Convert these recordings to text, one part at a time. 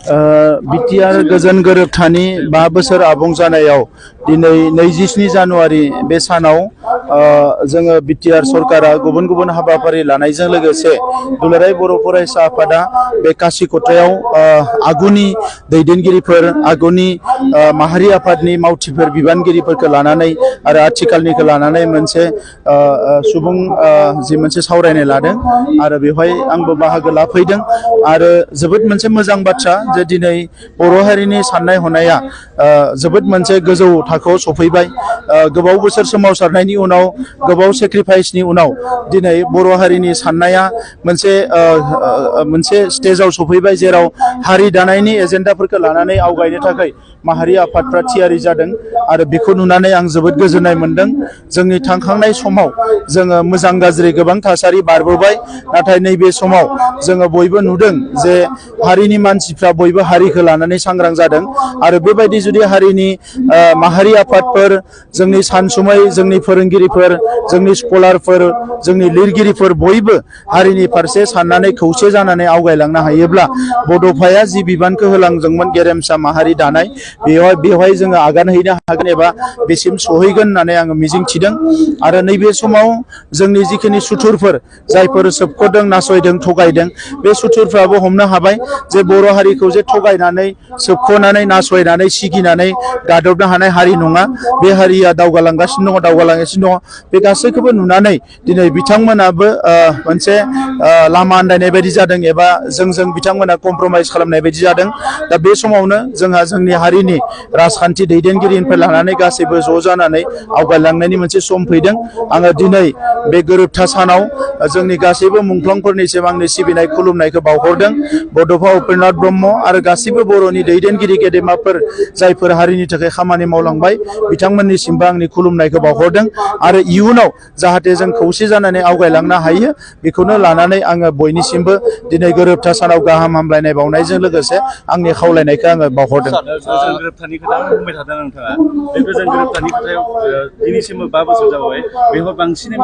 BTR गोजोन गोरोबथानि 5 बोसोर आबुं जानायाव दिनै 27 जानुवारि बे सानाव जोङो BTR सरकारा गुबुन गुबुन हाबाफारि लानायजों लोगोसे दुलाराय बर' फरायसा आफादा बे कासिक'ट्रायाव आगुनि दैदेनगिरिफोर आगुनि माहारि आफादनि मावथिफोर बिबानगिरिफोरखौ लानानै आरो आथिखालनिखौ लानानै मोनसे सुबुं जि मोनसे सावरायनाय लादों आरो बेवहाय आंबो बाहागो लाफैदों आरो जोबोद मोनसे मोजां बाथ्रा जे दिनै बर' हारिनि साननाय हनाया जोबोद मोनसे गोजौ थाखोआव सफैबाय गोबाव बोसोर सोमावसारनायनि उनाव गोबाव सेक्रिफाइसनि उनाव दिनै बर' हारिनि साननाया मोनसे स्टेजाव सफैबाय जेराव हारि दानायनि एजेन्डाफोरखौ लानानै आवगायनो थाखाय माहारि आफादफ्रा थियारि जादों आरो बेखौ नुनानै आं जोबोद गोजोननाय मोनदों जोंनि थांखांनाय समाव जोङो मोजां गाज्रि गोबां थासारि बारबोबाय नाथाय नैबे समाव जोङो बयबो नुदों जे हारिनि मानसिफ्रा बयबो हारिखौ लानानै सांग्रां जादों आरो बेबायदि जुदि हारिनि माहारि आफादफोर जोंनि सानसुमै जोंनि फोरोंगिरिफोर जोंनि स्कलारफोर जोंनि लिरगिरिफोर बयबो हारिनि फारसे साननानै खौसे जानानै आवगायलांनो हायोब्ला बड'फाया जि बिबानखौ होलांदोंमोन गेरेमसा माहारि दानाय बेवहाय जोङो आगान हैनो हागोन एबा बेसिम सहैगोन होननानै आङो मिजिंथिदों आरो नैबे समाव जोंनि जिखिनि सुथुरफोर जायफोर सोबख'दों नासयदों थगायदों बे सुथुरफ्राबो हमनो हाबाय जे बर' हारिखौ जे थगायनानै सोबख'नानै नासयनानै सिगिनानै गादबनो हानाय हारि नङा बे हारिया दावगालांगासिनो दङ बे गासैखौबो नुनानै दिनै बिथांमोनाबो मोनसे लामा आन्दायनाय बायदि जादों एबा जोंजों बिथांमोना कमप्रमाइज खालामनाय बायदि जादों दा बे समावनो जोंहा जोंनि हारिनि राजखान्थि दैदेनगिरिनिफ्राय लानानै गासैबो ज' जानानै आवगायलांनायनि मोनसे सम फैदों आङो दिनै बे गोरोबथा सानाव जोंनि गासैबो मुंख्लंफोरनिसिम आंनि सिबिनाय खुलुमनायखौ बावहरदों बड'फा उपेन्द्रनाथ ब्रह्म आरो गासैबो बर'नि दैदेनगिरि गेदेमाफोर जायफोर हारिनि थाखाय खामानि मावलांबाय बिथांमोननिसिमबो आंनि खुलुमनायखौ बावहरदों आरो इयुनाव जाहाथे जों खौसे जानानै आवगायलांनो हायो बेखौनो लानानै आङो बयनिसिमबो दिनै गोरोबथा सानाव गाहाम हामलायनाय बावनायजों लोगोसे आंनि खावलायनायखौ आङो बावहरदों गोजोन गोरोबथानि खोथा बुंबाय थादों नोंथाङा बे गोजोन गोरोबथानि खोथायाव दिनैसिमबो 5 बोसोर जाबाय बेवहाय बांसिनै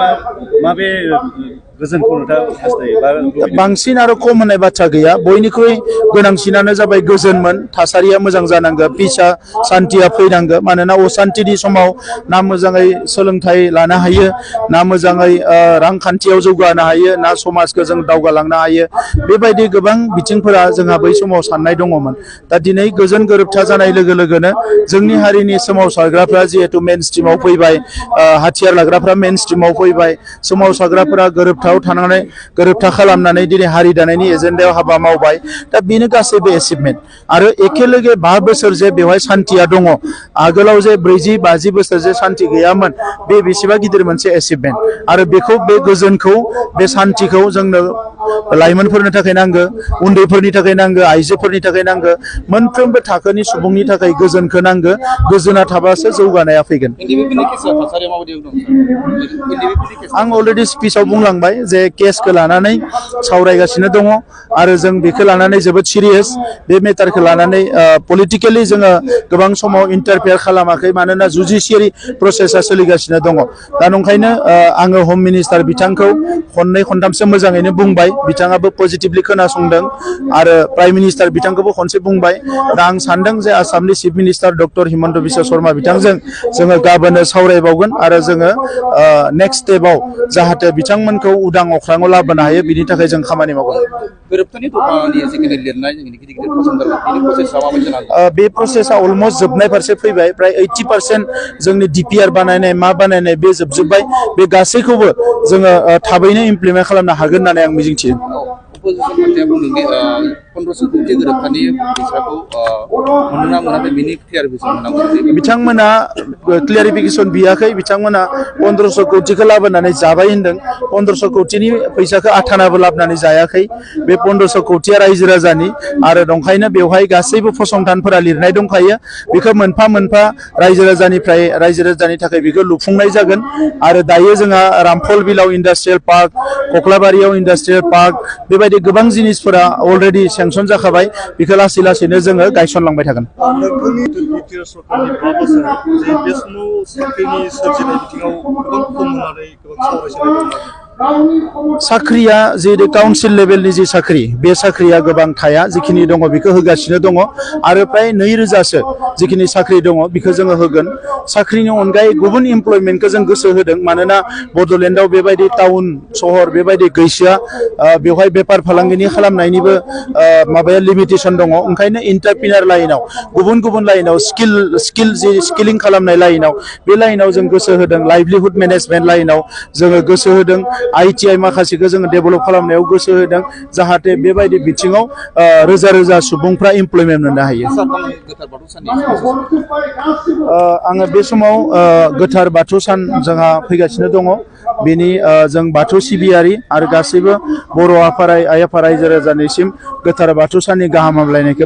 माबे गोजोनखौ नोंथाङा हास्थायो बांसिन आरो खम होननाय बाथ्रा गैया बयनिख्रुइ गोनांसिनानो जाबाय गोजोनमोन थासारिया मोजां जानांगौ पिसआ सान्थिया फैनांगौ मानोना असान्थिनि समाव ना मोजाङै सोलोंथाइ लानो हायो ना मोजाङै रांखान्थियाव जौगानो हायो ना समाजखौ जों दावगालांनो हायो बेबायदि गोबां बिथिंफोरा जोंहा बै समाव साननाय दङमोन दा दिनै गोजोन गोरोबथा जानाय लोगो लोगोनो जोंनि हारिनि सोमावसारग्राफ्रा जिहेतु मेन स्ट्रिमाव फैबाय हाथियार लाग्राफ्रा मेन स्ट्रिमाव फैबाय सोमावसारग्राफोरा गोरोबथा खालामनानै दिनै हारि दानायनि एजेन्डायाव हाबा मावबाय दा बेनो गासैबो एचिभमेन्ट आरो एखेलगे 5 बोसोर जे बेवहाय सान्थिया दङ आगोलाव जे 40-50 बोसोर जे सान्थि गैयामोन बे बेसेबा गिदिर मोनसे एचिभमेन्ट आरो बेखौ बे गोजोनखौ बे सान्थिखौ जोंनो लाइमोनफोरनि थाखाय नांगौ उन्दैफोरनि थाखाय नांगौ आइजोफोरनि थाखाय नांगौ मोनफ्रोमबो थाखोनि सुबुंनि थाखाय गोजोनखौ नांगौ गोजोना थाबासो जौगानाया फैगोन आं अलरेडि स्पिचआव बुंलांबाय जे केसखौ लानानै सावरायगासिनो दङ आरो जों बेखौ लानानै जोबोद सिरियास बे मेटारखौ लानानै पलिटिकेलि जोङो गोबां समाव इन्टारफेयार खालामाखै मानोना जुडिशियारि प्रसेसा सोलिगासिनो दङ दा नंखायनो आङो हम मिनिस्टार बिथांखौ खननै खनथामसो मोजाङैनो बुंबाय बिथाङाबो पजिटिभलि खोनासंदों आरो प्राइम मिनिस्टार बिथांखौबो खनसे बुंबाय दा आं सानदों जे आसामनि chief minister doctor Himanta Biswa Sharma बिथांजों जोङो गाबोनो सावरायबावगोन आरो जोङो नेक्स्ट स्टेपाव जाहाथे बिथांमोनखौ उदां अख्राङाव लाबोनो हायो बिनि थाखाय जों खामानि मावगोन बे प्रसेसा अलमस्ट जोबनाय फारसे फैबाय प्राय 80% जोंनि DPR बानायनाय मा बानायनाय बे जोबजोब्बाय बे गासैखौबो जोङो थाबैनो इमप्लिमेन्ट खालामनो हागोन होननानै आं मिजिंथियो बिथांमोना क्लियारिफिकेसन बियाखै बिथांमोना 1500 कौटिखौ लाबोनानै जाबाय होनदों 1500 कौटिनि फैसाखौ आथानाबो लाबोनानै जायाखै बे 1500 कौटिया रायजो राजानि आरो दंखायनो बेवहाय गासैबो फसंथानफोरा लिरनाय दंखायो बेखौ मोनफा मोनफा रायजो राजानि थाखाय बेखौ लुफुंनाय जागोन आरो दायो जोंहा रामफल बिलाव इन्डास्ट्रियेल पार्क कक्लाबारियाव इन्डास्ट्रियेल पार्क बेबायदि गोबां जिनिसफोरा अलरेडि सेंसन जाखाबाय बेखौ लासै लासैनो जोङो गायसनलांबाय थागोन साख्रिया जे काउन्सिल लेभेलनि जि साख्रि बे साख्रिया गोबां थाया जिखिनि दङ बेखौ होगासिनो दङ आरो प्राय 2000सो जिखिनि साख्रि दङ बेखौ जोङो होगोन साख्रिनि अनगायै गुबुन इमप्लयमेन्टखौ जों गोसो होदों मानोना बड'लेण्डआव बेबायदि टाउन सहर बेबायदि गैसोआ बेवहाय बेफार फालांगिनि खालामनायनिबो माबाया लिमिटेसन दङ ओंखायनो एन्टारप्रिनार लाइनाव गुबुन गुबुन लाइनाव स्किल जि स्किलिं खालामनाय लाइनाव बे लाइनाव जों गोसो होदों लाइभलिहुड मेनेजमेन्ट लाइनाव जोङो गोसो होदों ITI माखासेखौ जोङो डेभेलप खालामनायाव गोसो होदों जाहाथे बेबायदि बिथिङाव रोजा रोजा सुबुंफ्रा इमप्लयमेन्ट मोननो हायो आङो बे समाव गोथार बाथौ सान जोंहा फैगासिनो दङ बेनि जों बाथौ सिबियारि आरो गासैबो बर' आफा आइ आफा रायजो राजानिसिम गोथार बाथौ साननि गाहाम हामलायनायखौ